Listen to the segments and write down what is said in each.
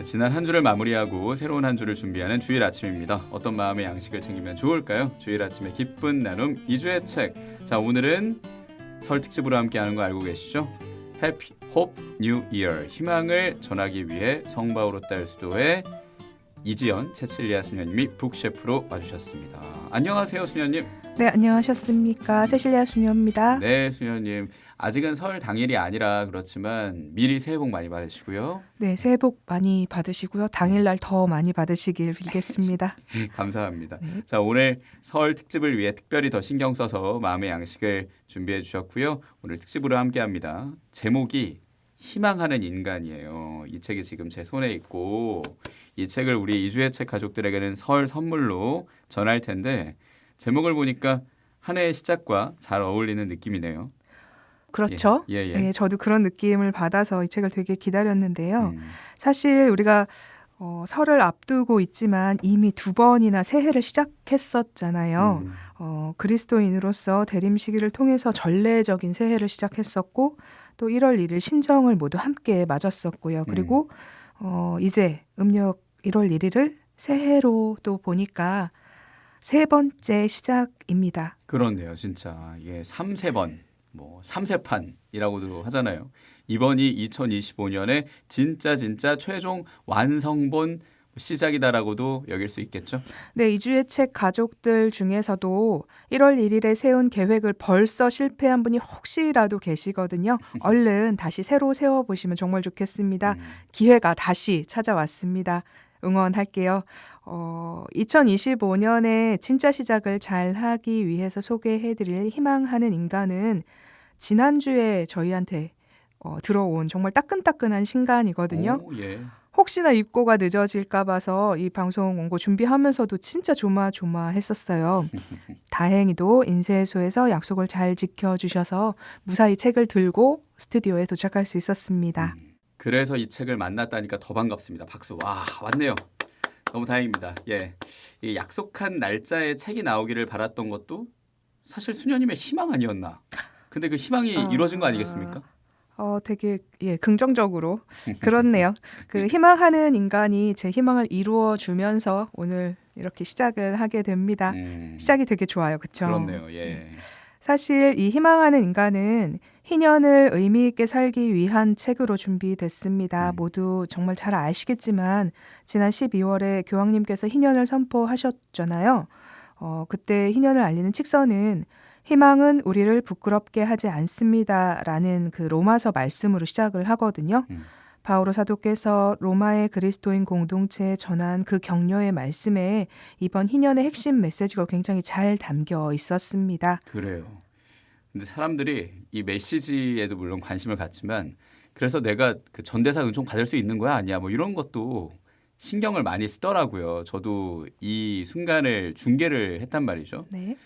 지난 한 주를 마무리하고 새로운 한 주를 준비하는 주일 아침입니다. 어떤 마음의 양식을 챙기면 좋을까요? 주일 아침의 기쁜 나눔 2주의 책. 자, 오늘은 설 특집으로 함께하는 거 알고 계시죠? Happy Hope New Year, 희망을 전하기 위해 성바오로 딸 수도의 이지연, 채칠리아 수녀님이 북셰프로 와주셨습니다. 안녕하세요, 수녀님. 네, 안녕하셨습니까? 세실리아 수녀입니다. 네, 수녀님. 아직은 설 당일이 아니라 그렇지만 미리 새해 복 많이 받으시고요. 네, 새해 복 많이 받으시고요. 당일날 더 많이 받으시길 빌겠습니다. 감사합니다. 네. 자, 오늘 설 특집을 위해 특별히 더 신경 써서 마음의 양식을 준비해 주셨고요. 오늘 특집으로 함께합니다. 제목이 희망하는 인간이에요. 이 책이 지금 제 손에 있고 이 책을 우리 이주의 책 가족들에게는 설 선물로 전할 텐데 제목을 보니까 한 해의 시작과 잘 어울리는 느낌이네요. 그렇죠. 예. 네, 저도 그런 느낌을 받아서 이 책을 되게 기다렸는데요. 사실 우리가 설을 앞두고 있지만 이미 2번이나 새해를 시작했었잖아요. 그리스도인으로서 대림 시기를 통해서 전례적인 새해를 시작했었고 또 1월 1일 신정을 모두 함께 맞았었고요. 그리고 이제 음력 1월 1일을 새해로 또 보니까 세 번째 시작입니다. 그렇네요, 진짜. 예, 3세번, 3세판이라고도 하잖아요. 이번이 2025년에 진짜 최종 완성본 시작이다라고도 여길 수 있겠죠? 네, 이주의 책 가족들 중에서도 1월 1일에 세운 계획을 벌써 실패한 분이 혹시라도 계시거든요. 얼른 다시 새로 세워보시면 정말 좋겠습니다. 기회가 다시 찾아왔습니다. 응원할게요. 2025년에 진짜 시작을 잘 하기 위해서 소개해드릴 희망하는 인간은 지난주에 저희한테 들어온 정말 따끈따끈한 신간이거든요. 오, 예. 혹시나 입고가 늦어질까 봐서 이 방송 원고 준비하면서도 진짜 조마조마했었어요. 다행히도 인쇄소에서 약속을 잘 지켜주셔서 무사히 책을 들고 스튜디오에 도착할 수 있었습니다. 그래서 이 책을 만났다니까 더 반갑습니다. 박수. 와, 왔네요. 너무 다행입니다. 예, 이 약속한 날짜에 책이 나오기를 바랐던 것도 사실 수녀님의 희망 아니었나? 근데 그 희망이 이루어진 거 아니겠습니까? 되게 긍정적으로 그렇네요. 그 희망하는 인간이 제 희망을 이루어 주면서 오늘 이렇게 시작을 하게 됩니다. 시작이 되게 좋아요, 그렇죠? 그렇네요. 예. 사실 이 희망하는 인간은 희년을 의미 있게 살기 위한 책으로 준비됐습니다. 모두 정말 잘 아시겠지만 지난 12월에 교황님께서 희년을 선포하셨잖아요. 그때 희년을 알리는 칙서는 희망은 우리를 부끄럽게 하지 않습니다라는 그 로마서 말씀으로 시작을 하거든요. 바오로 사도께서 로마의 그리스도인 공동체에 전한 그 격려의 말씀에 이번 희년의 핵심 메시지가 굉장히 잘 담겨 있었습니다. 그래요. 근데 사람들이 이 메시지에도 물론 관심을 갖지만 그래서 내가 그 전대사 은총 받을 수 있는 거야 아니야 뭐 이런 것도 신경을 많이 쓰더라고요. 저도 이 순간을 중계를 했단 말이죠. 네.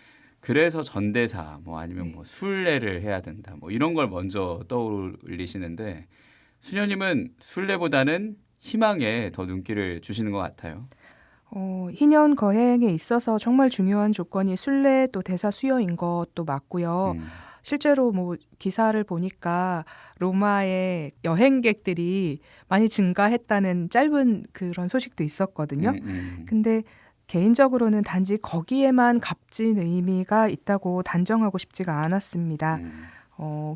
그래서 전대사 아니면 순례를 해야 된다 이런 걸 먼저 떠올리시는데 수녀님은 순례보다는 희망에 더 눈길을 주시는 것 같아요. 희년 거행에 있어서 정말 중요한 조건이 순례 또 대사 수여인 것도 맞고요. 실제로 기사를 보니까 로마의 여행객들이 많이 증가했다는 짧은 그런 소식도 있었거든요. 근데 개인적으로는 단지 거기에만 값진 의미가 있다고 단정하고 싶지가 않았습니다.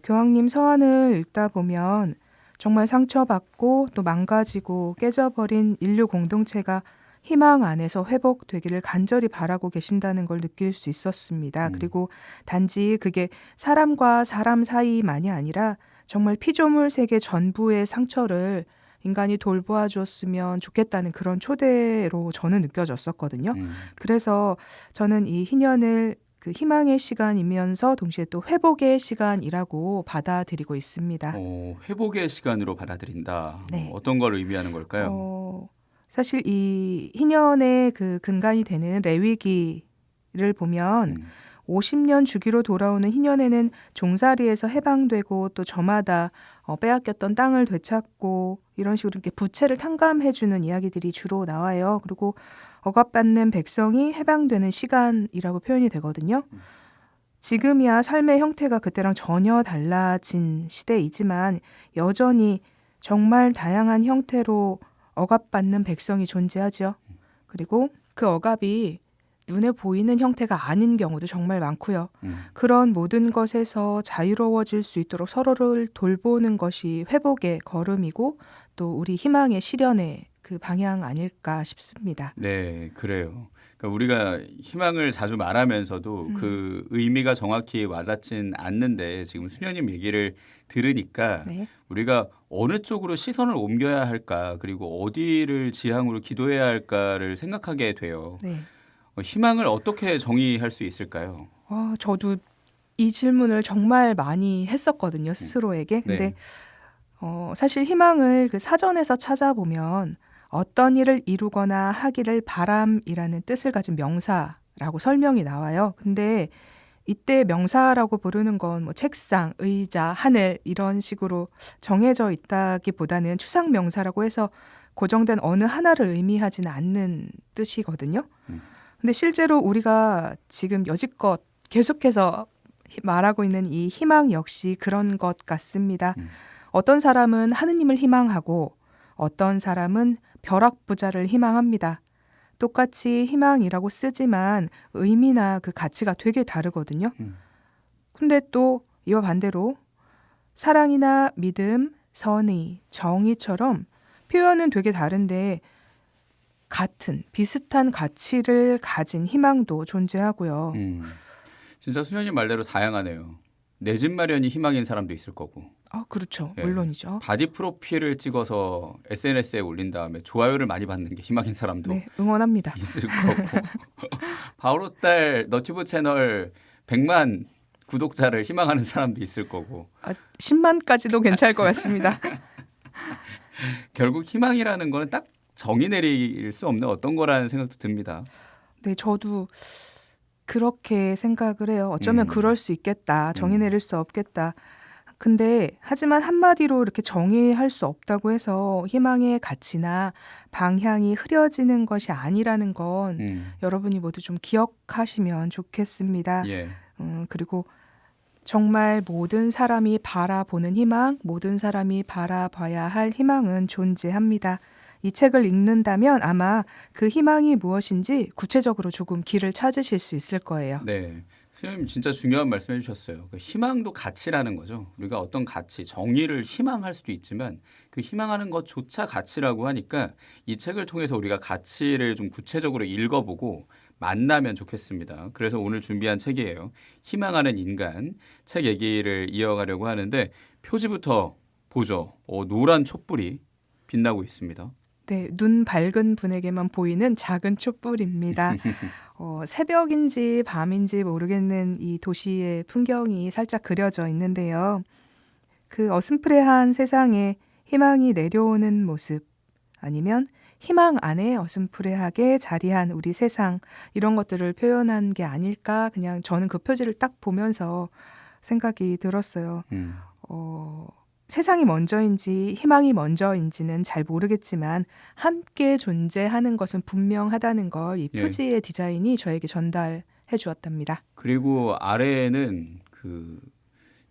교황님 서한을 읽다 보면 정말 상처받고 또 망가지고 깨져버린 인류 공동체가 희망 안에서 회복되기를 간절히 바라고 계신다는 걸 느낄 수 있었습니다. 그리고 단지 그게 사람과 사람 사이만이 아니라 정말 피조물 세계 전부의 상처를 인간이 돌보아 줬으면 좋겠다는 그런 초대로 저는 느껴졌었거든요. 그래서 저는 이 희년을 그 희망의 시간이면서 동시에 또 회복의 시간이라고 받아들이고 있습니다. 회복의 시간으로 받아들인다. 네. 어떤 걸 의미하는 걸까요? 사실 이 희년의 그 근간이 되는 레위기를 보면 50년 주기로 돌아오는 희년에는 종살이에서 해방되고 또 저마다 빼앗겼던 땅을 되찾고 이런 식으로 이렇게 부채를 탕감해주는 이야기들이 주로 나와요. 그리고 억압받는 백성이 해방되는 시간이라고 표현이 되거든요. 지금이야 삶의 형태가 그때랑 전혀 달라진 시대이지만 여전히 정말 다양한 형태로 억압받는 백성이 존재하죠. 그리고 그 억압이 눈에 보이는 형태가 아닌 경우도 정말 많고요. 그런 모든 것에서 자유로워질 수 있도록 서로를 돌보는 것이 회복의 걸음이고 또 우리 희망의 실현의 그 방향 아닐까 싶습니다. 네, 그래요. 그러니까 우리가 희망을 자주 말하면서도 그 의미가 정확히 와닿진 않는데 지금 수녀님 얘기를 들으니까 네. 우리가 어느 쪽으로 시선을 옮겨야 할까 그리고 어디를 지향으로 기도해야 할까를 생각하게 돼요. 네. 희망을 어떻게 정의할 수 있을까요? 저도 이 질문을 정말 많이 했었거든요, 스스로에게. 근데 네. 사실 희망을 그 사전에서 찾아보면 어떤 일을 이루거나 하기를 바람이라는 뜻을 가진 명사라고 설명이 나와요. 근데 이때 명사라고 부르는 건 뭐 책상, 의자, 하늘 이런 식으로 정해져 있다기보다는 추상 명사라고 해서 고정된 어느 하나를 의미하지는 않는 뜻이거든요. 근데 실제로 우리가 지금 여지껏 계속해서 말하고 있는 이 희망 역시 그런 것 같습니다. 어떤 사람은 하느님을 희망하고 어떤 사람은 벼락부자를 희망합니다. 똑같이 희망이라고 쓰지만 의미나 그 가치가 되게 다르거든요. 근데 또 이와 반대로 사랑이나 믿음, 선의, 정의처럼 표현은 되게 다른데 같은 비슷한 가치를 가진 희망도 존재하고요. 진짜 수녀님 말대로 다양하네요. 내 집 마련이 희망인 사람도 있을 거고. 그렇죠. 예. 물론이죠. 바디 프로필을 찍어서 SNS에 올린 다음에 좋아요를 많이 받는 게 희망인 사람도 네, 응원합니다. 있을 거고. 바오로딸 너튜브 채널 100만 구독자를 희망하는 사람도 있을 거고. 10만까지도 괜찮을 것 같습니다. 결국 희망이라는 거는 딱 정의 내릴 수 없는 어떤 거라는 생각도 듭니다. 네, 저도 그렇게 생각을 해요. 어쩌면 그럴 수 있겠다. 정의 내릴 수 없겠다. 근데 하지만 한마디로 이렇게 정의할 수 없다고 해서 희망의 가치나 방향이 흐려지는 것이 아니라는 건 여러분이 모두 좀 기억하시면 좋겠습니다. 예. 그리고 정말 모든 사람이 바라보는 희망, 모든 사람이 바라봐야 할 희망은 존재합니다. 이 책을 읽는다면 아마 그 희망이 무엇인지 구체적으로 조금 길을 찾으실 수 있을 거예요. 네. 선생님 진짜 중요한 말씀 해주셨어요. 그 희망도 가치라는 거죠. 우리가 어떤 가치, 정의를 희망할 수도 있지만 그 희망하는 것조차 가치라고 하니까 이 책을 통해서 우리가 가치를 좀 구체적으로 읽어보고 만나면 좋겠습니다. 그래서 오늘 준비한 책이에요. 희망하는 인간. 책 얘기를 이어가려고 하는데 표지부터 보죠. 노란 촛불이 빛나고 있습니다. 네, 눈 밝은 분에게만 보이는 작은 촛불입니다. 새벽인지 밤인지 모르겠는 이 도시의 풍경이 살짝 그려져 있는데요. 그 어슴푸레한 세상에 희망이 내려오는 모습 아니면 희망 안에 어슴푸레하게 자리한 우리 세상 이런 것들을 표현한 게 아닐까 그냥 저는 그 표지를 딱 보면서 생각이 들었어요. 세상이 먼저인지 희망이 먼저인지는 잘 모르겠지만 함께 존재하는 것은 분명하다는 걸 이 표지의 디자인이 저에게 전달해 주었답니다. 그리고 아래에는 그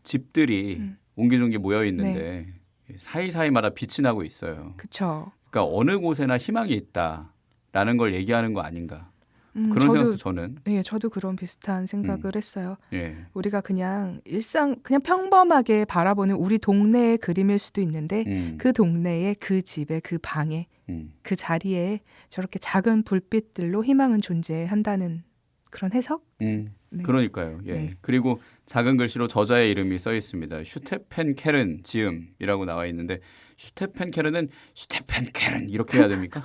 집들이 옹기종기 모여 있는데 사이사이마다 빛이 나고 있어요. 그렇죠. 그러니까 어느 곳에나 희망이 있다라는 걸 얘기하는 거 아닌가. 그런 생각도 저는. 네, 저도 그런 비슷한 생각을 했어요. 예. 우리가 그냥 그냥 평범하게 바라보는 우리 동네의 그림일 수도 있는데 그 동네에 그 집에 그 방에 그 자리에 저렇게 작은 불빛들로 희망은 존재한다는 그런 해석? 네. 그러니까요. 예. 네. 그리고 작은 글씨로 저자의 이름이 써 있습니다. 슈테펜 케른 지음이라고 나와 있는데 슈테펜 케른은 슈테펜 케른 이렇게 해야 됩니까?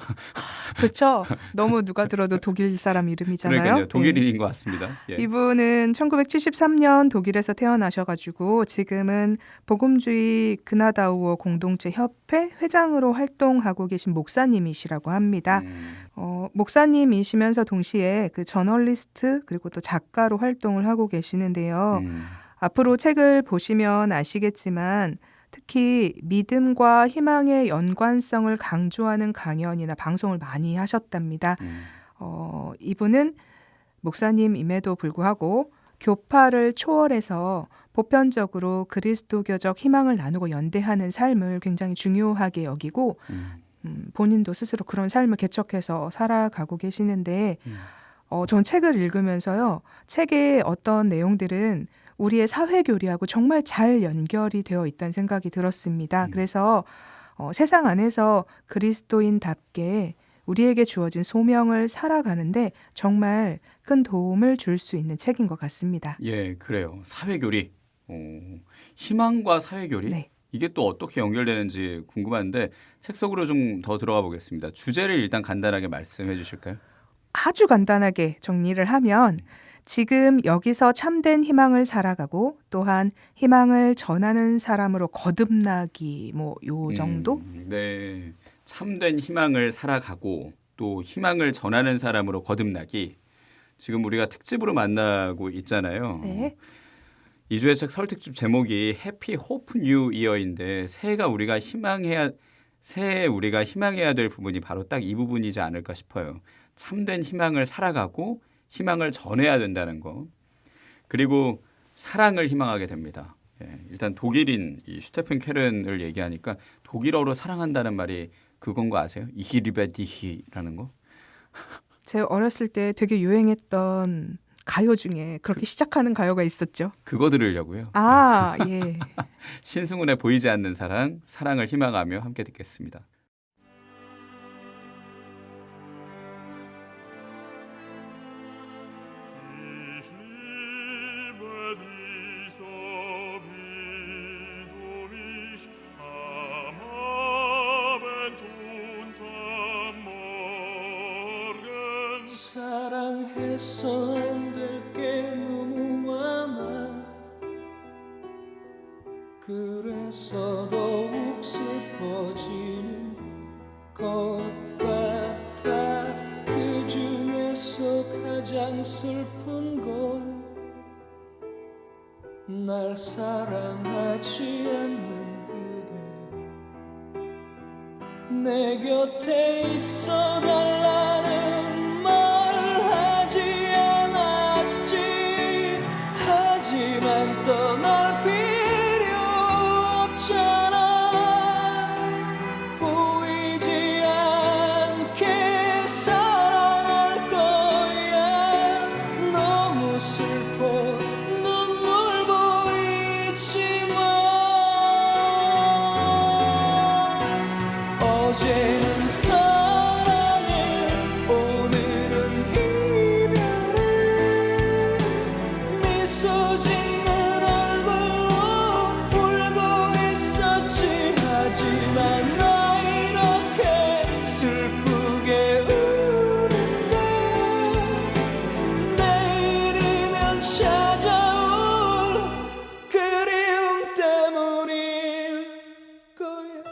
그렇죠. 너무 누가 들어도 독일 사람 이름이잖아요. 그러니까요. 독일인인 것 같습니다. 예. 이분은 1973년 독일에서 태어나셔가지고 지금은 복음주의 그나다우어 공동체 협회 회장으로 활동하고 계신 목사님이시라고 합니다. 목사님이시면서 동시에 그 저널리스트 그리고 또 작가로 활동을 하고 계시는데요. 앞으로 책을 보시면 아시겠지만 특히 믿음과 희망의 연관성을 강조하는 강연이나 방송을 많이 하셨답니다. 이분은 목사님임에도 불구하고 교파를 초월해서 보편적으로 그리스도교적 희망을 나누고 연대하는 삶을 굉장히 중요하게 여기고 본인도 스스로 그런 삶을 개척해서 살아가고 계시는데 전 책을 읽으면서요. 책의 어떤 내용들은 우리의 사회 교리하고 정말 잘 연결이 되어 있다는 생각이 들었습니다. 그래서 세상 안에서 그리스도인답게 우리에게 주어진 소명을 살아가는데 정말 큰 도움을 줄 수 있는 책인 것 같습니다. 예, 그래요. 사회교리. 희망과 사회교리? 네. 이게 또 어떻게 연결되는지 궁금한데 책 속으로 좀 더 들어가 보겠습니다. 주제를 일단 간단하게 말씀해 주실까요? 아주 간단하게 정리를 하면 지금 여기서 참된 희망을 살아가고 또한 희망을 전하는 사람으로 거듭나기 뭐 요 정도? 네. 참된 희망을 살아가고 또 희망을 전하는 사람으로 거듭나기. 지금 우리가 특집으로 만나고 있잖아요. 네. 이주의 책 설특집 제목이 해피 호프 뉴 이어인데 새해 우리가 희망해야 될 부분이 바로 딱 이 부분이지 않을까 싶어요. 참된 희망을 살아가고 희망을 전해야 된다는 거. 그리고 사랑을 희망하게 됩니다. 예, 일단 독일인 이 슈테픈 케른을 얘기하니까 독일어로 사랑한다는 말이 그건 거 아세요? 이히리베디히라는 거? 제가 어렸을 때 되게 유행했던 가요 중에 그렇게 시작하는 가요가 있었죠. 그거 들으려고요. 아, 예. 신승훈의 보이지 않는 사랑, 사랑을 희망하며 함께 듣겠습니다. 사랑해서 안 될 게 너무 많아 그래서 더욱 슬퍼지는 것 같아 그 중에서 가장 슬픈 건 날 사랑하지 않는 그대 내 곁에 있어 달라는 말 하지 않았지 하지만 떠날 필요 없잖아 보이지 않게 사랑할 거야 너무 슬퍼 눈물 보이지만 어제는 사랑을 오늘은 이별을 미소 짓는 얼굴로 울고 있었지 하지만 나 이렇게 슬프게 우는데 내일이면 찾아올 그리움 때문일 거야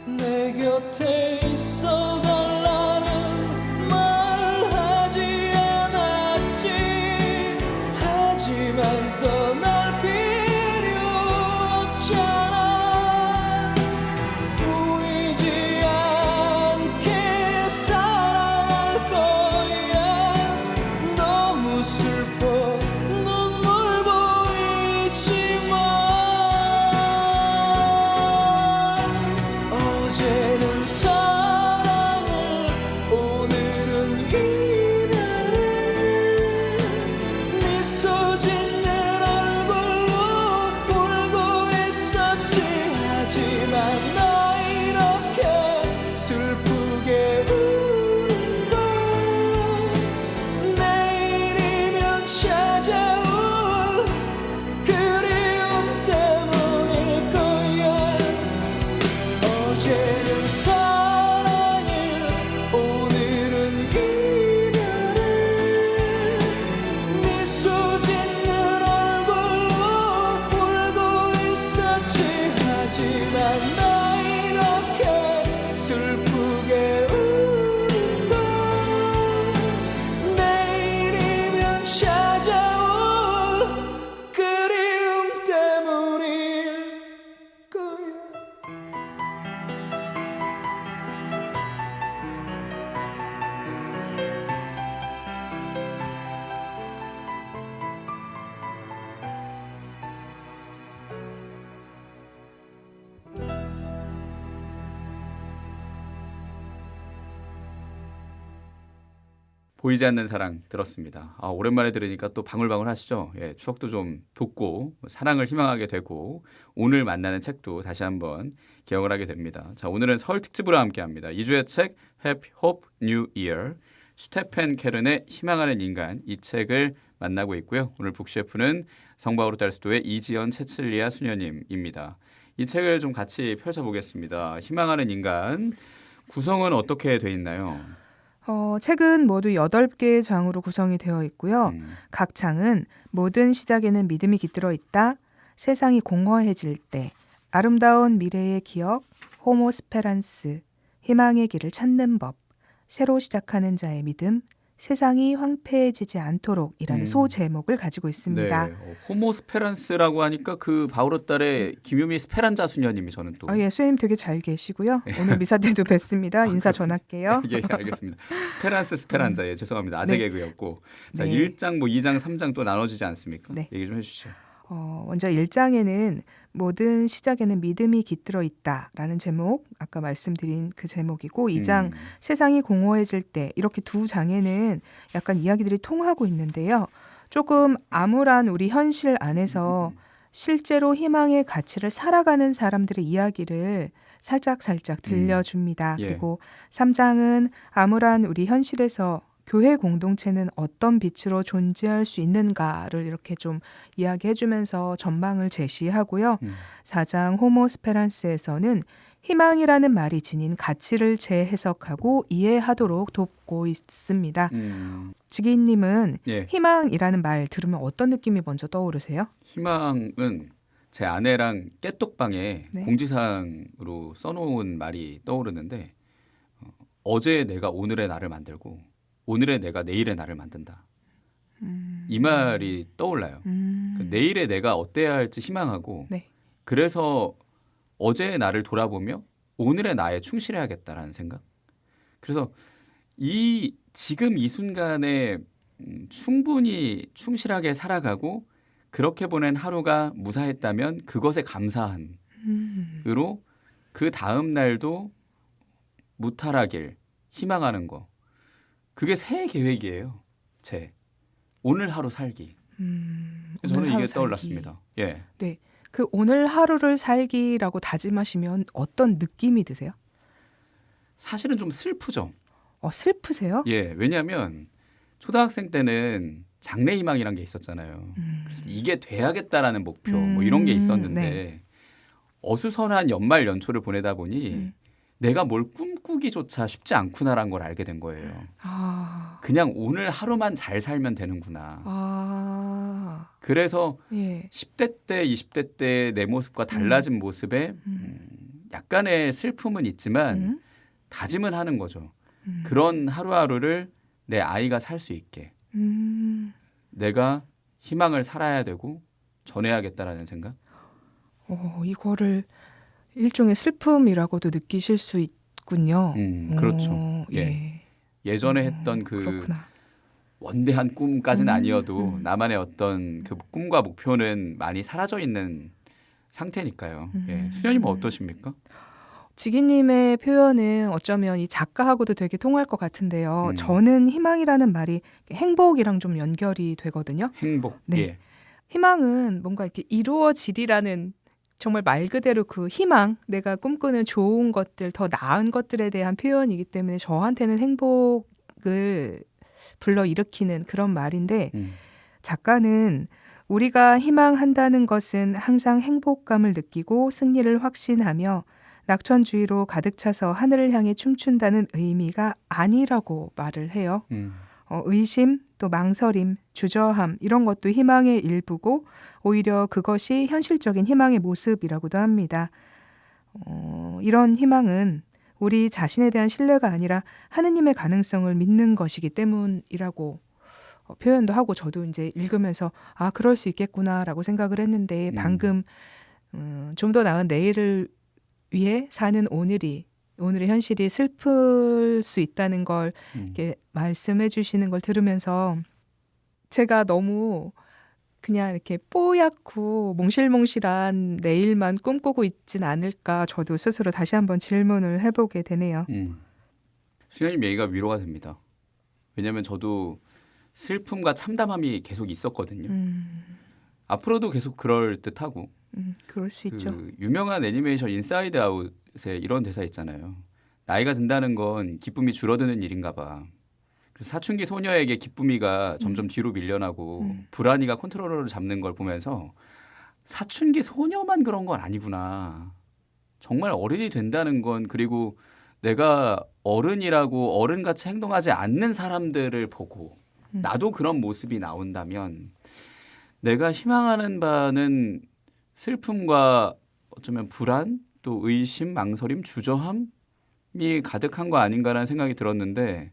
내 곁에 있어 달라는 말 하지 않았지 하지만 떠날 필요 없잖아 보이지 않게 사랑할 거야 너무 슬퍼 눈물 보이지만 어제는 사랑을 보이지 않는 사랑 들었습니다. 오랜만에 들으니까 또 방울방울 하시죠. 예, 추억도 좀 돋고 사랑을 희망하게 되고 오늘 만나는 책도 다시 한번 기억을 하게 됩니다. 자, 오늘은 설 특집으로 함께합니다. 2주의 책 Happy Hope New Year, 스테펜 캐른의 희망하는 인간, 이 책을 만나고 있고요. 오늘 북셰프는 성바오르 달수도의 이지연 채칠리아 수녀님입니다. 이 책을 좀 같이 펼쳐보겠습니다. 희망하는 인간, 구성은 어떻게 돼 있나요? 책은 모두 8개의 장으로 구성이 되어 있고요. 각 장은 모든 시작에는 믿음이 깃들어 있다, 세상이 공허해질 때, 아름다운 미래의 기억, 호모 스페란스, 희망의 길을 찾는 법, 새로 시작하는 자의 믿음, 세상이 황폐해지지 않도록이라는 소제목을 가지고 있습니다. 네, 호모 스페란스라고 하니까 그 바오로 딸의 김유미 스페란자 수녀님이 저는 또 예, 수님 되게 잘 계시고요. 오늘 미사 때도 뵙습니다. 인사 전할게요. 예, 알겠습니다. 스페란자, 예, 죄송합니다. 아재 네. 개그였고. 자, 네. 1장, 2장, 3장 또 나눠지지 않습니까? 네. 얘기 좀 해주시죠. 먼저 1장에는 모든 시작에는 믿음이 깃들어 있다라는 제목, 아까 말씀드린 그 제목이고 2장 세상이 공허해질 때, 이렇게 두 장에는 약간 이야기들이 통하고 있는데요. 조금 암울한 우리 현실 안에서 실제로 희망의 가치를 살아가는 사람들의 이야기를 살짝 들려줍니다. 예. 그리고 3장은 암울한 우리 현실에서 교회 공동체는 어떤 빛으로 존재할 수 있는가를 이렇게 좀 이야기해주면서 전망을 제시하고요. 4장 호모 스페란스에서는 희망이라는 말이 지닌 가치를 재해석하고 이해하도록 돕고 있습니다. 지기님은 예. 희망이라는 말 들으면 어떤 느낌이 먼저 떠오르세요? 희망은 제 아내랑 깨똑방에 네. 공지사항으로 써놓은 말이 떠오르는데, 어제 내가 오늘의 나를 만들고 오늘의 내가 내일의 나를 만든다. 이 말이 떠올라요. 내일의 내가 어때야 할지 희망하고, 네. 그래서 어제의 나를 돌아보며 오늘의 나에 충실해야겠다라는 생각. 그래서 지금 이 순간에 충분히 충실하게 살아가고 그렇게 보낸 하루가 무사했다면 그것에 감사한으로 그 다음 날도 무탈하길 희망하는 거. 그게 새해 계획이에요. 제 오늘 하루 살기. 그래서 저는 이게 떠올랐습니다. 예. 네. 그 오늘 하루를 살기라고 다짐하시면 어떤 느낌이 드세요? 사실은 좀 슬프죠. 슬프세요? 예. 왜냐하면 초등학생 때는 장래희망이란 게 있었잖아요. 그래서 이게 돼야겠다라는 목표 뭐 이런 게 있었는데 네. 어수선한 연말 연초를 보내다 보니 내가 뭘 꿈꾸기조차 쉽지 않구나라는 걸 알게 된 거예요. 그냥 오늘 하루만 잘 살면 되는구나. 그래서 예. 10대 때, 20대 때 내 모습과 달라진 모습에 약간의 슬픔은 있지만 다짐은 하는 거죠. 그런 하루하루를 내 아이가 살 수 있게 내가 희망을 살아야 되고 전해야겠다라는 생각. 이거를 일종의 슬픔이라고도 느끼실 수 있군요. 그렇죠. 예. 예전에 했던 그 그렇구나. 원대한 꿈까지는 아니어도 나만의 어떤 그 꿈과 목표는 많이 사라져 있는 상태니까요. 예. 수녀님은 어떠십니까? 지기님의 표현은 어쩌면 이 작가하고도 되게 통할 것 같은데요. 저는 희망이라는 말이 행복이랑 좀 연결이 되거든요. 행복. 네. 예. 희망은 뭔가 이렇게 이루어지리라는 정말 말 그대로 그 희망, 내가 꿈꾸는 좋은 것들, 더 나은 것들에 대한 표현이기 때문에 저한테는 행복을 불러일으키는 그런 말인데 작가는 우리가 희망한다는 것은 항상 행복감을 느끼고 승리를 확신하며 낙천주의로 가득 차서 하늘을 향해 춤춘다는 의미가 아니라고 말을 해요. 의심, 또 망설임, 주저함 이런 것도 희망의 일부고 오히려 그것이 현실적인 희망의 모습이라고도 합니다. 이런 희망은 우리 자신에 대한 신뢰가 아니라 하느님의 가능성을 믿는 것이기 때문이라고 표현도 하고 저도 이제 읽으면서 그럴 수 있겠구나라고 생각을 했는데 방금 좀 더 나은 내일을 위해 사는 오늘의 현실이 슬플 수 있다는 걸 이렇게 말씀해 주시는 걸 들으면서 제가 너무 그냥 이렇게 뽀얗고 몽실몽실한 내일만 꿈꾸고 있진 않을까 저도 스스로 다시 한번 질문을 해보게 되네요. 수녀님 얘기가 위로가 됩니다. 왜냐하면 저도 슬픔과 참담함이 계속 있었거든요. 앞으로도 계속 그럴 듯하고 그럴 수 있죠. 그 유명한 애니메이션 인사이드 아웃에 이런 대사 있잖아요. 나이가 든다는 건 기쁨이 줄어드는 일인가 봐. 그래서 사춘기 소녀에게 기쁨이가 점점 뒤로 밀려나고 불안이가 컨트롤러를 잡는 걸 보면서 사춘기 소녀만 그런 건 아니구나. 정말 어른이 된다는 건 그리고 내가 어른이라고 어른같이 행동하지 않는 사람들을 보고 나도 그런 모습이 나온다면 내가 희망하는 바는 슬픔과 어쩌면 불안 또 의심, 망설임, 주저함이 가득한 거 아닌가라는 생각이 들었는데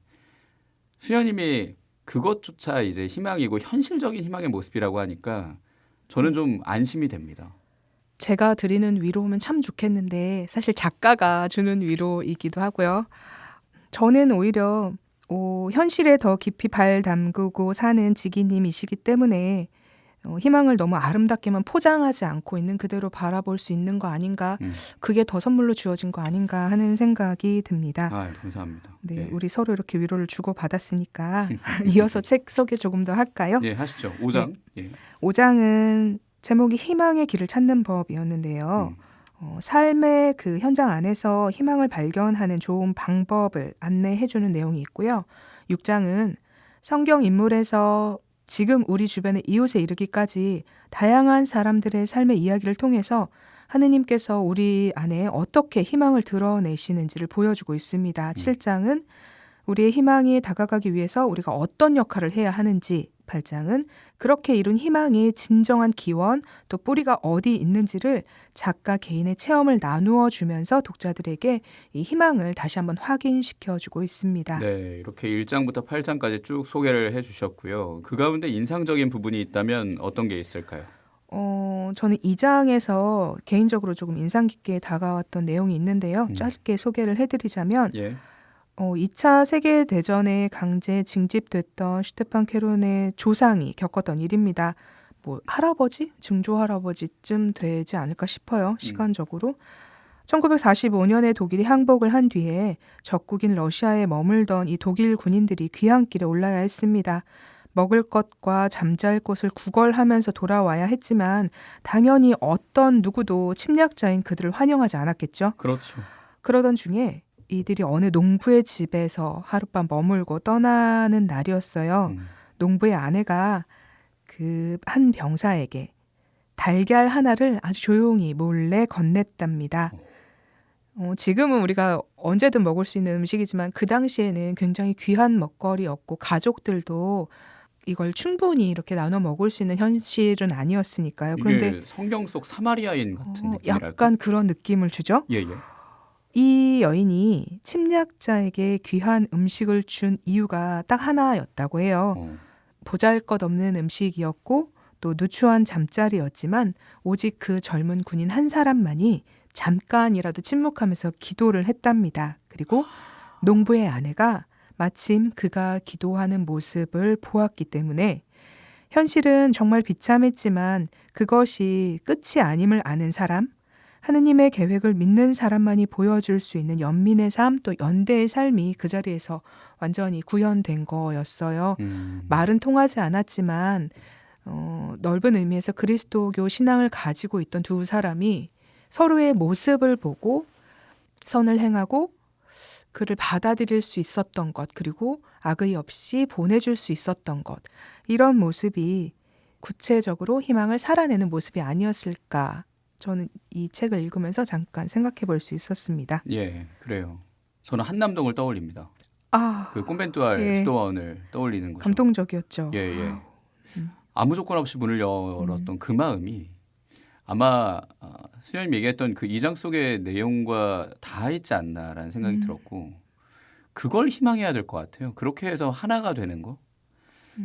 수연님이 그것조차 이제 희망이고 현실적인 희망의 모습이라고 하니까 저는 좀 안심이 됩니다. 제가 드리는 위로면 참 좋겠는데 사실 작가가 주는 위로이기도 하고요. 저는 오히려 현실에 더 깊이 발 담그고 사는 지기님이시기 때문에 희망을 너무 아름답게만 포장하지 않고 있는 그대로 바라볼 수 있는 거 아닌가. 그게 더 선물로 주어진 거 아닌가 하는 생각이 듭니다. 아, 감사합니다. 네, 예. 우리 서로 이렇게 위로를 주고받았으니까 이어서 책 소개 조금 더 할까요? 예, 하시죠. 5장. 예. 5장은 제목이 희망의 길을 찾는 법이었는데요. 삶의 그 현장 안에서 희망을 발견하는 좋은 방법을 안내해주는 내용이 있고요. 6장은 성경 인물에서 지금 우리 주변의 이웃에 이르기까지 다양한 사람들의 삶의 이야기를 통해서 하느님께서 우리 안에 어떻게 희망을 드러내시는지를 보여주고 있습니다. 7장은 우리의 희망이 다가가기 위해서 우리가 어떤 역할을 해야 하는지, 8장은 그렇게 이룬 희망의 진정한 기원 또 뿌리가 어디 있는지를 작가 개인의 체험을 나누어 주면서 독자들에게 이 희망을 다시 한번 확인시켜주고 있습니다. 네, 이렇게 1장부터 8장까지 쭉 소개를 해주셨고요. 그 가운데 인상적인 부분이 있다면 어떤 게 있을까요? 저는 2장에서 개인적으로 조금 인상 깊게 다가왔던 내용이 있는데요. 짧게 소개를 해드리자면 예. 2차 세계대전에 강제 징집됐던 슈테판 케론의 조상이 겪었던 일입니다. 뭐 할아버지? 증조 할아버지쯤 되지 않을까 싶어요. 시간적으로. 1945년에 독일이 항복을 한 뒤에 적국인 러시아에 머물던 이 독일 군인들이 귀향길에 올라야 했습니다. 먹을 것과 잠잘 곳을 구걸하면서 돌아와야 했지만 당연히 어떤 누구도 침략자인 그들을 환영하지 않았겠죠. 그렇죠. 그러던 중에 이들이 어느 농부의 집에서 하룻밤 머물고 떠나는 날이었어요. 농부의 아내가 그 한 병사에게 달걀 하나를 아주 조용히 몰래 건넸답니다. 지금은 우리가 언제든 먹을 수 있는 음식이지만 그 당시에는 굉장히 귀한 먹거리였고 가족들도 이걸 충분히 이렇게 나눠 먹을 수 있는 현실은 아니었으니까요. 그런데 이게 성경 속 사마리아인 같은 느낌이랄까? 약간 그런 느낌을 주죠. 예, 예. 이 여인이 침략자에게 귀한 음식을 준 이유가 딱 하나였다고 해요. 보잘것없는 음식이었고 또 누추한 잠자리였지만 오직 그 젊은 군인 한 사람만이 잠깐이라도 침묵하면서 기도를 했답니다. 그리고 농부의 아내가 마침 그가 기도하는 모습을 보았기 때문에 현실은 정말 비참했지만 그것이 끝이 아님을 아는 사람, 하느님의 계획을 믿는 사람만이 보여줄 수 있는 연민의 삶 또 연대의 삶이 그 자리에서 완전히 구현된 거였어요. 말은 통하지 않았지만 넓은 의미에서 그리스도교 신앙을 가지고 있던 두 사람이 서로의 모습을 보고 선을 행하고 그를 받아들일 수 있었던 것 그리고 악의 없이 보내줄 수 있었던 것 이런 모습이 구체적으로 희망을 살아내는 모습이 아니었을까 저는 이 책을 읽으면서 잠깐 생각해 볼 수 있었습니다. 예, 그래요. 저는 한남동을 떠올립니다. 아, 그 꼼벤투알 예. 수도원을 떠올리는 거죠. 감동적이었죠. 예, 예. 아무 조건 없이 문을 열었던 그 마음이 아마 수현님 얘기했던 그 2장 속의 내용과 다 있지 않나라는 생각이 들었고 그걸 희망해야 될 것 같아요. 그렇게 해서 하나가 되는 거.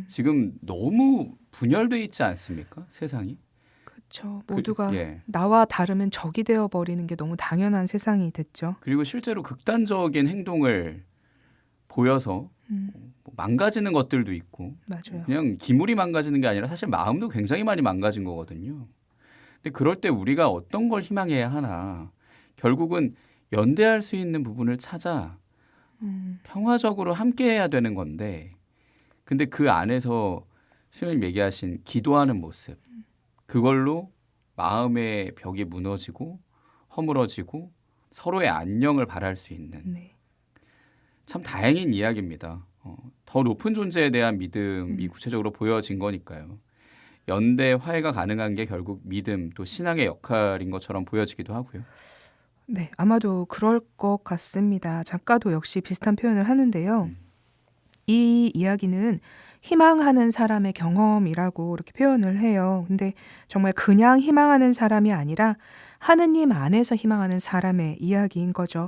지금 너무 분열돼 있지 않습니까? 세상이. 그렇죠. 모두가 예. 나와 다르면 적이 되어버리는 게 너무 당연한 세상이 됐죠. 그리고 실제로 극단적인 행동을 보여서 뭐 망가지는 것들도 있고 맞아요. 그냥 기물이 망가지는 게 아니라 사실 마음도 굉장히 많이 망가진 거거든요. 근데 그럴 때 우리가 어떤 걸 희망해야 하나 결국은 연대할 수 있는 부분을 찾아 평화적으로 함께해야 되는 건데 근데 그 안에서 수현님 얘기하신 기도하는 모습, 그걸로 마음의 벽이 무너지고 허물어지고 서로의 안녕을 바랄 수 있는 네. 참 다행인 이야기입니다. 더 높은 존재에 대한 믿음이 구체적으로 보여진 거니까요. 연대 화해가 가능한 게 결국 믿음 또 신앙의 역할인 것처럼 보여지기도 하고요. 네, 아마도 그럴 것 같습니다. 작가도 역시 비슷한 표현을 하는데요. 이 이야기는 희망하는 사람의 경험이라고 이렇게 표현을 해요. 근데 정말 그냥 희망하는 사람이 아니라 하느님 안에서 희망하는 사람의 이야기인 거죠.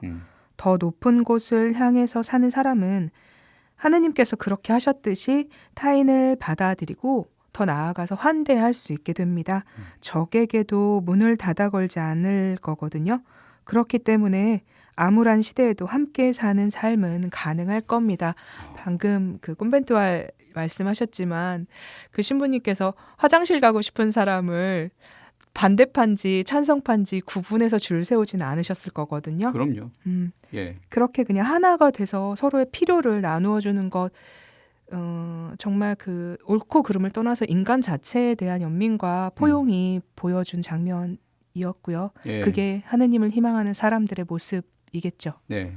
더 높은 곳을 향해서 사는 사람은 하느님께서 그렇게 하셨듯이 타인을 받아들이고 더 나아가서 환대할 수 있게 됩니다. 적에게도 문을 닫아 걸지 않을 거거든요. 그렇기 때문에 암울한 시대에도 함께 사는 삶은 가능할 겁니다. 방금 그 꼼벤투알 말씀하셨지만 그 신부님께서 화장실 가고 싶은 사람을 반대판지 찬성판지 구분해서 줄 세우지는 않으셨을 거거든요. 그럼요. 예. 그렇게 그냥 하나가 돼서 서로의 필요를 나누어 주는 것, 정말 그 옳고 그름을 떠나서 인간 자체에 대한 연민과 포용이 보여준 장면이었고요. 예. 그게 하느님을 희망하는 사람들의 모습이겠죠. 네.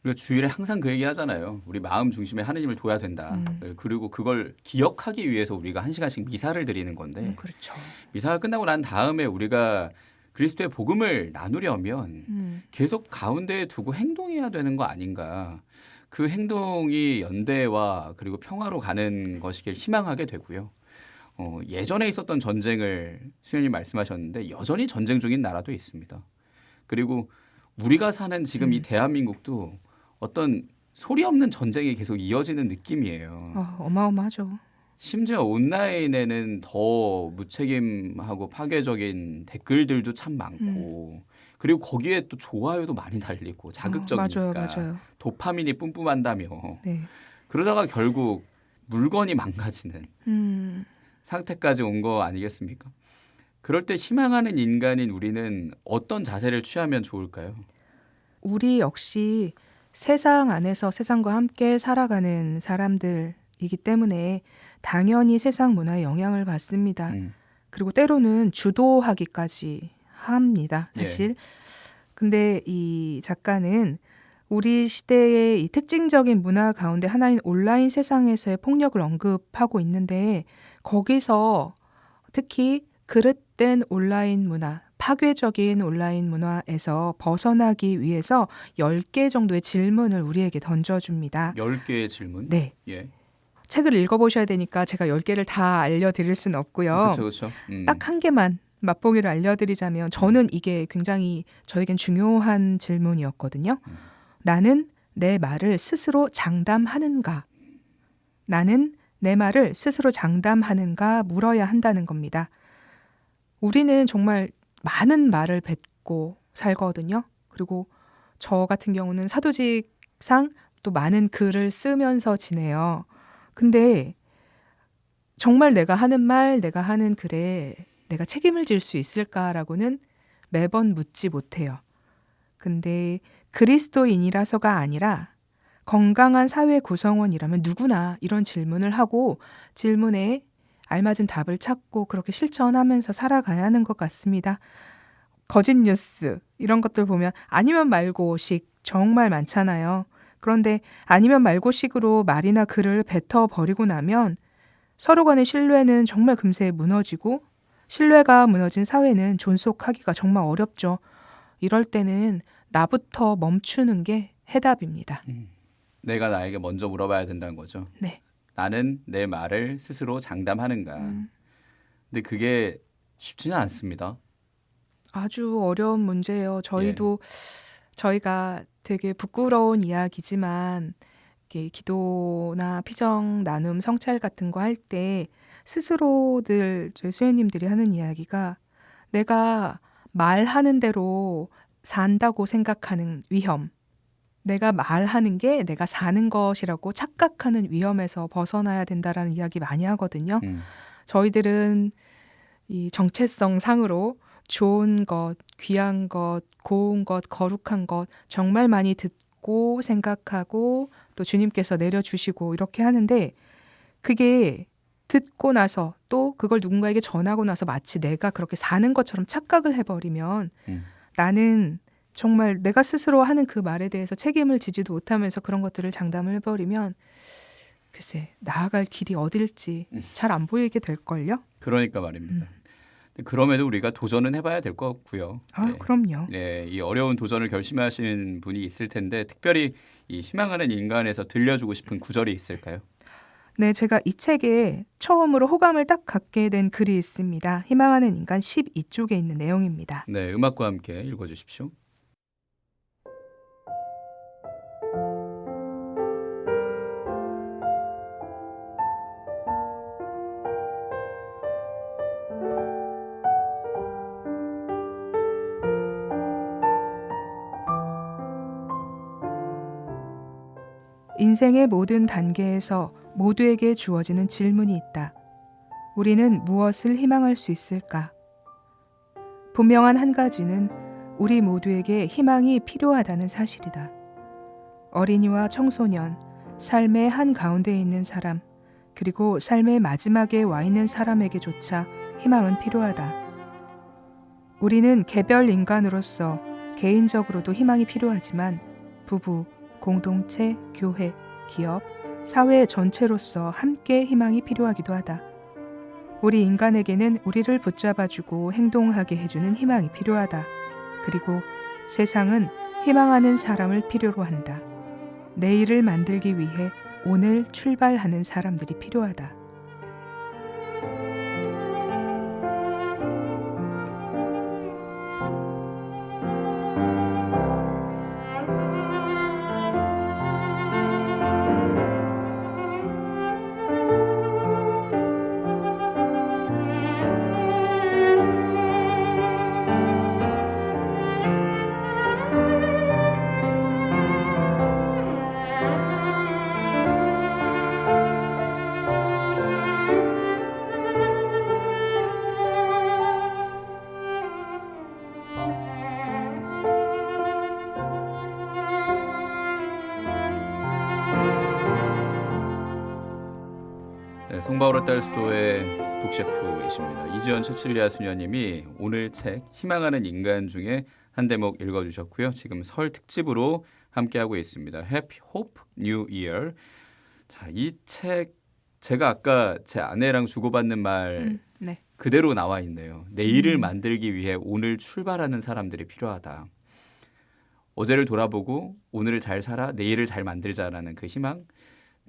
우리가 주일에 항상 그 얘기 하잖아요. 우리 마음 중심에 하느님을 둬야 된다. 그리고 그걸 기억하기 위해서 우리가 1시간씩 미사를 드리는 건데 그렇죠. 미사가 끝나고 난 다음에 우리가 그리스도의 복음을 나누려면 계속 가운데에 두고 행동해야 되는 거 아닌가. 그 행동이 연대와 그리고 평화로 가는 것이길 희망하게 되고요. 예전에 있었던 전쟁을 수현님 말씀하셨는데 여전히 전쟁 중인 나라도 있습니다. 그리고 우리가 사는 지금 이 대한민국도 어떤 소리 없는 전쟁이 계속 이어지는 느낌이에요. 어마어마하죠. 심지어 온라인에는 더 무책임하고 파괴적인 댓글들도 참 많고 그리고 거기에 또 좋아요도 많이 달리고 자극적이니까 맞아요. 도파민이 뿜뿜한다며 네. 그러다가 결국 물건이 망가지는 상태까지 온 거 아니겠습니까? 그럴 때 희망하는 인간인 우리는 어떤 자세를 취하면 좋을까요? 우리 역시 세상 안에서 세상과 함께 살아가는 사람들이기 때문에 당연히 세상 문화에 영향을 받습니다. 그리고 때로는 주도하기까지 합니다. 사실. 근데 이 작가는 우리 시대의 이 특징적인 문화 가운데 하나인 온라인 세상에서의 폭력을 언급하고 있는데 거기서 특히 그릇된 온라인 문화, 파괴적인 온라인 문화에서 벗어나기 위해서 10개 정도의 질문을 우리에게 던져줍니다. 10개의 질문? 네. 예. 책을 읽어보셔야 되니까 제가 10개를 다 알려드릴 수는 없고요. 그렇죠. 딱 한 개만 맛보기를 알려드리자면 저는 이게 굉장히 저에겐 중요한 질문이었거든요. 나는 내 말을 스스로 장담하는가? 나는 내 말을 스스로 장담하는가 물어야 한다는 겁니다. 우리는 정말 많은 말을 뱉고 살거든요. 그리고 저 같은 경우는 사도직상 또 많은 글을 쓰면서 지내요. 근데 정말 내가 하는 말, 내가 하는 글에 내가 책임을 질 수 있을까라고는 매번 묻지 못해요. 근데 그리스도인이라서가 아니라 건강한 사회 구성원이라면 누구나 이런 질문을 하고 질문에 알맞은 답을 찾고 그렇게 실천하면서 살아가야 하는 것 같습니다. 거짓 뉴스 이런 것들 보면 아니면 말고식 정말 많잖아요. 그런데 아니면 말고식으로 말이나 글을 뱉어버리고 나면 서로 간의 신뢰는 정말 금세 무너지고 신뢰가 무너진 사회는 존속하기가 정말 어렵죠. 이럴 때는 나부터 멈추는 게 해답입니다. 내가 나에게 먼저 물어봐야 된다는 거죠. 네. 나는 내 말을 스스로 장담하는가. 근데 그게 쉽지는 않습니다. 아주 어려운 문제예요. 저희가 되게 부끄러운 이야기지만 이렇게 기도나 피정 나눔 성찰 같은 거 할 때 스스로들 저희 수녀님들이 하는 이야기가 내가 말하는 대로 산다고 생각하는 위험, 내가 말하는 게 내가 사는 것이라고 착각하는 위험에서 벗어나야 된다라는 이야기 많이 하거든요. 저희들은 이 정체성 상으로 좋은 것, 귀한 것, 고운 것, 거룩한 것 정말 많이 듣고 생각하고 또 주님께서 내려주시고 이렇게 하는데 그게 듣고 나서 또 그걸 누군가에게 전하고 나서 마치 내가 그렇게 사는 것처럼 착각을 해버리면 나는 정말 내가 스스로 하는 그 말에 대해서 책임을 지지도 못하면서 그런 것들을 장담을 해버리면 글쎄 나아갈 길이 어딜지 잘 안 보이게 될걸요? 그러니까 말입니다. 그럼에도 우리가 도전은 해봐야 될 것 같고요. 아, 그럼요. 네, 이 어려운 도전을 결심하신 분이 있을 텐데 특별히 이 희망하는 인간에서 들려주고 싶은 구절이 있을까요? 네, 제가 이 책에 처음으로 호감을 딱 갖게 된 글이 있습니다. 희망하는 인간 12쪽에 있는 내용입니다. 네, 음악과 함께 읽어주십시오. 인생의 모든 단계에서 모두에게 주어지는 질문이 있다. 우리는 무엇을 희망할 수 있을까? 분명한 한 가지는 우리 모두에게 희망이 필요하다는 사실이다. 어린이와 청소년, 삶의 한 가운데 있는 사람, 그리고 삶의 마지막에 와 있는 사람에게조차 희망은 필요하다. 우리는 개별 인간으로서 개인적으로도 희망이 필요하지만 부부, 공동체, 교회, 기업, 사회 전체로서 함께 희망이 필요하기도 하다. 우리 인간에게는 우리를 붙잡아주고 행동하게 해주는 희망이 필요하다. 그리고 세상은 희망하는 사람을 필요로 한다. 내일을 만들기 위해 오늘 출발하는 사람들이 필요하다. 네, 성바오라 딸 수도의 북셰프이십니다. 이지연 채칠리아 수녀님이 오늘 책 희망하는 인간 중에 한 대목 읽어주셨고요. 지금 설 특집으로 함께하고 있습니다. Happy Hope New Year. 자, 이 책 제가 아까 제 아내랑 주고받는 말 네. 그대로 나와 있네요. 내일을 만들기 위해 오늘 출발하는 사람들이 필요하다. 어제를 돌아보고 오늘을 잘 살아 내일을 잘 만들자라는 그 희망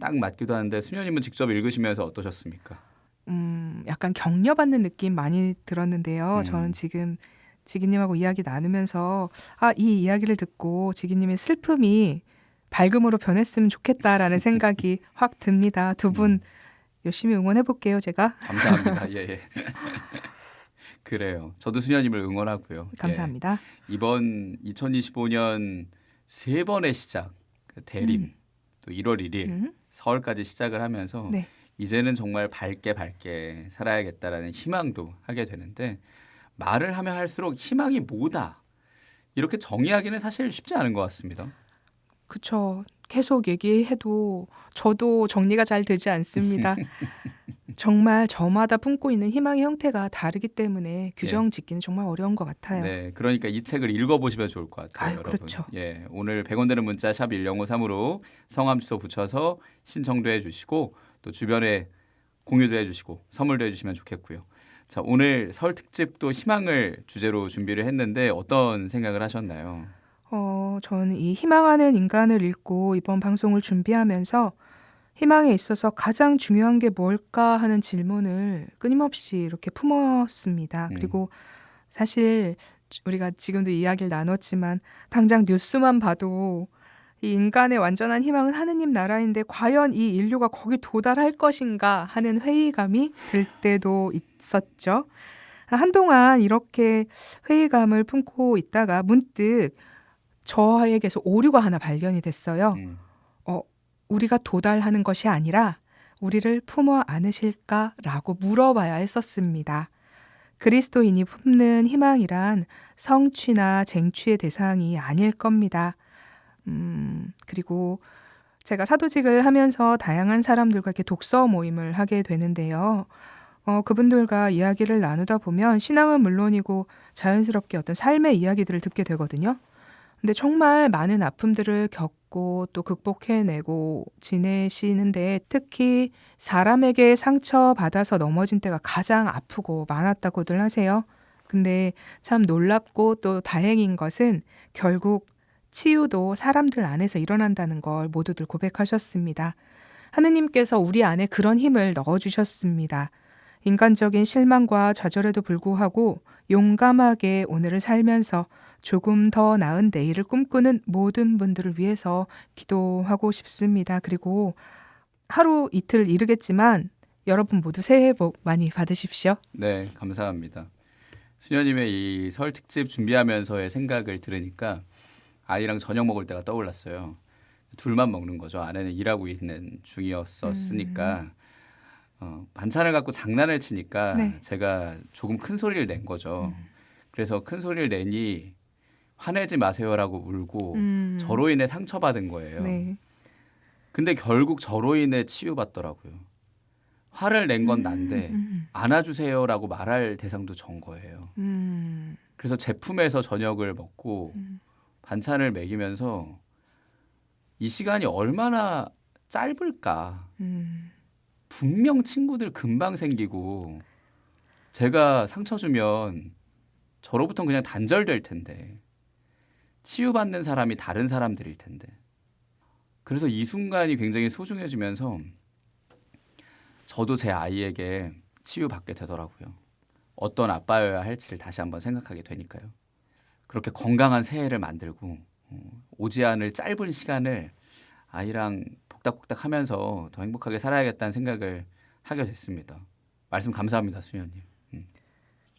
딱 맞기도 하는데 수녀님은 직접 읽으시면서 어떠셨습니까? 약간 격려받는 느낌 많이 들었는데요. 저는 지금 지기님하고 이야기 나누면서 이 이야기를 듣고 지기님의 슬픔이 밝음으로 변했으면 좋겠다라는 생각이 확 듭니다. 두 분 열심히 응원해 볼게요, 제가. 감사합니다. 예. 그래요. 저도 수녀님을 응원하고요. 감사합니다. 예. 이번 2025년 세 번의 시작, 대림, 또 1월 1일, 서울까지 시작을 하면서 네. 이제는 정말 밝게 살아야겠다라는 희망도 하게 되는데 말을 하면 할수록 희망이 뭐다 이렇게 정의하기는 사실 쉽지 않은 것 같습니다. 그쵸. 계속 얘기해도 저도 정리가 잘 되지 않습니다. 정말 저마다 품고 있는 희망의 형태가 다르기 때문에 규정 짓기는 정말 어려운 것 같아요. 네, 그러니까 이 책을 읽어보시면 좋을 것 같아요, 여러분. 그렇죠. 예, 오늘 100원 되는 문자 샵 1053으로 성함 주소 붙여서 신청도 해주시고 또 주변에 공유도 해주시고 선물도 해주시면 좋겠고요. 자, 오늘 설 특집도 희망을 주제로 준비를 했는데 어떤 생각을 하셨나요? 저는 이 희망하는 인간을 읽고 이번 방송을 준비하면서 희망에 있어서 가장 중요한 게 뭘까 하는 질문을 끊임없이 이렇게 품었습니다. 그리고 사실 우리가 지금도 이야기를 나눴지만 당장 뉴스만 봐도 이 인간의 완전한 희망은 하느님 나라인데 과연 이 인류가 거기 도달할 것인가 하는 회의감이 들 때도 있었죠. 한동안 이렇게 회의감을 품고 있다가 문득 저에게서 오류가 하나 발견이 됐어요. 우리가 도달하는 것이 아니라 우리를 품어 안으실까라고 물어봐야 했었습니다. 그리스도인이 품는 희망이란 성취나 쟁취의 대상이 아닐 겁니다. 그리고 제가 사도직을 하면서 다양한 사람들과 이렇게 독서 모임을 하게 되는데요. 그분들과 이야기를 나누다 보면 신앙은 물론이고 자연스럽게 어떤 삶의 이야기들을 듣게 되거든요. 근데 정말 많은 아픔들을 겪고 또 극복해내고 지내시는데 특히 사람에게 상처받아서 넘어진 때가 가장 아프고 많았다고들 하세요. 근데 참 놀랍고 또 다행인 것은 결국 치유도 사람들 안에서 일어난다는 걸 모두들 고백하셨습니다. 하느님께서 우리 안에 그런 힘을 넣어주셨습니다. 인간적인 실망과 좌절에도 불구하고 용감하게 오늘을 살면서 조금 더 나은 내일을 꿈꾸는 모든 분들을 위해서 기도하고 싶습니다. 그리고 하루 이틀 이르겠지만 여러분 모두 새해 복 많이 받으십시오. 네, 감사합니다. 수녀님의 이 설 특집 준비하면서의 생각을 들으니까 아이랑 저녁 먹을 때가 떠올랐어요. 둘만 먹는 거죠. 아내는 일하고 있는 중이었으니까 반찬을 갖고 장난을 치니까 네. 제가 조금 큰 소리를 낸 거죠. 그래서 큰 소리를 내니 화내지 마세요라고 울고 저로 인해 상처받은 거예요. 네. 근데 결국 저로 인해 치유받더라고요. 화를 낸 건 난데 안아주세요라고 말할 대상도 전 거예요. 그래서 제품에서 저녁을 먹고 반찬을 먹이면서 이 시간이 얼마나 짧을까. 분명 친구들 금방 생기고 제가 상처 주면 저로부터는 그냥 단절될 텐데 치유받는 사람이 다른 사람들일 텐데 그래서 이 순간이 굉장히 소중해지면서 저도 제 아이에게 치유받게 되더라고요. 어떤 아빠여야 할지를 다시 한번 생각하게 되니까요. 그렇게 건강한 새해를 만들고 오지 않을 짧은 시간을 아이랑 복닥복닥 하면서 더 행복하게 살아야겠다는 생각을 하게 됐습니다. 말씀 감사합니다, 수녀님.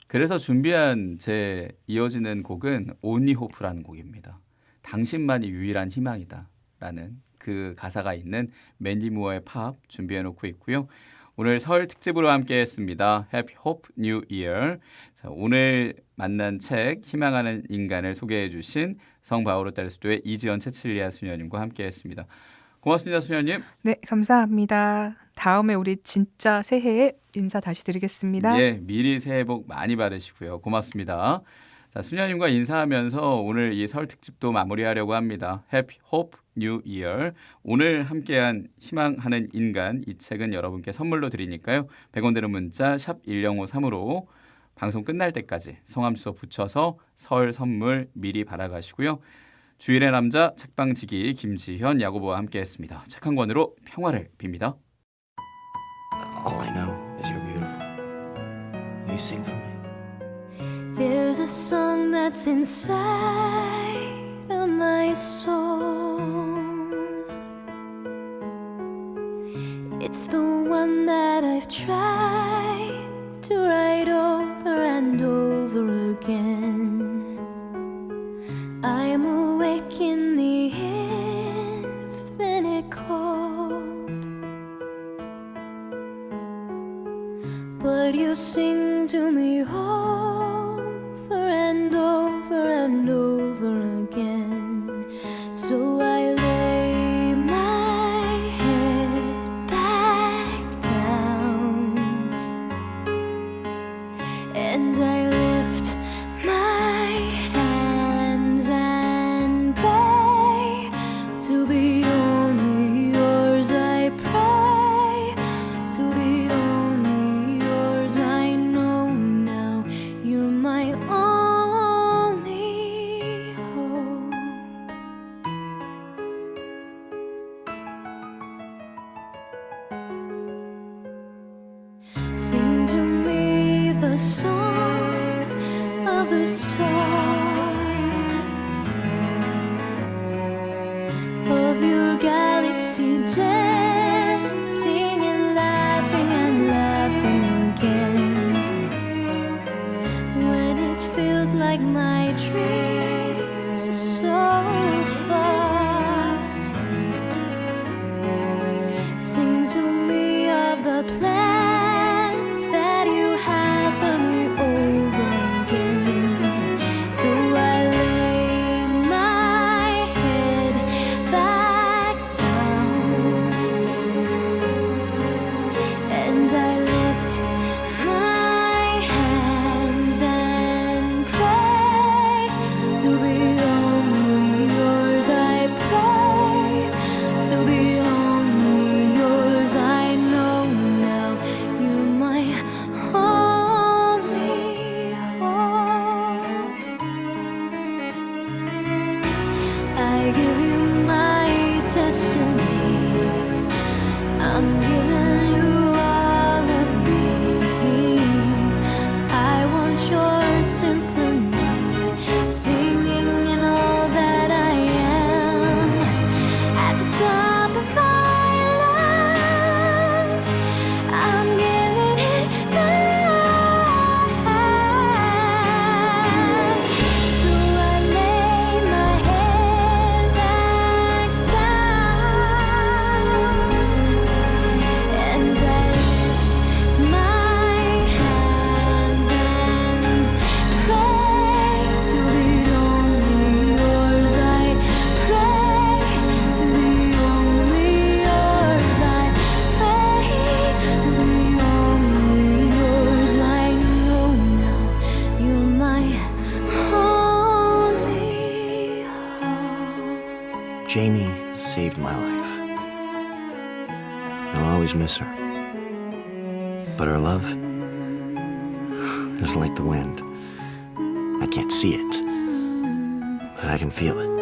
그래서 준비한 제 이어지는 곡은 Only Hope라는 곡입니다. 당신만이 유일한 희망이다 라는 그 가사가 있는 맨디 무어의 팝 준비해놓고 있고요. 오늘 설 특집으로 함께했습니다. Happy Hope New Year. 자, 오늘 만난 책 희망하는 인간을 소개해 주신 성바오로 딸수도의 이지연 채칠리아 수녀님과 함께했습니다. 고맙습니다, 수녀님. 네, 감사합니다. 다음에 우리 진짜 새해에 인사 다시 드리겠습니다. 예, 미리 새해 복 많이 받으시고요. 고맙습니다. 자, 수녀님과 인사하면서 오늘 이 설 특집도 마무리하려고 합니다. Happy Hope New Year. 오늘 함께한 희망하는 인간 이 책은 여러분께 선물로 드리니까요. 100원 되는 문자 샵 1053으로 방송 끝날 때까지 성함 주소 붙여서 설 선물 미리 받아가시고요. 주일의 남자 책방지기 김지현 야고보와 함께했습니다. 책 한 권으로 평화를 빕니다. All I know is you're beautiful. Will you sing for me? There's a song that's inside of my soul. It's the one that I've tried to write over and over again. I'm awake in the infinite cold, but you sing to me over and over and over again. So I lay my head back down and I lift my hands and pray to be only yours. I pray to be only yours. I know now you're my only hope. Sing to me the song of the stars, of your galaxy dancing and laughing again. When it feels like my dreams are so far, sing to me of the plans that you have for me over again. Jamie saved my life. I'll always miss her. But her love is like the wind. I can't see it, but I can feel it.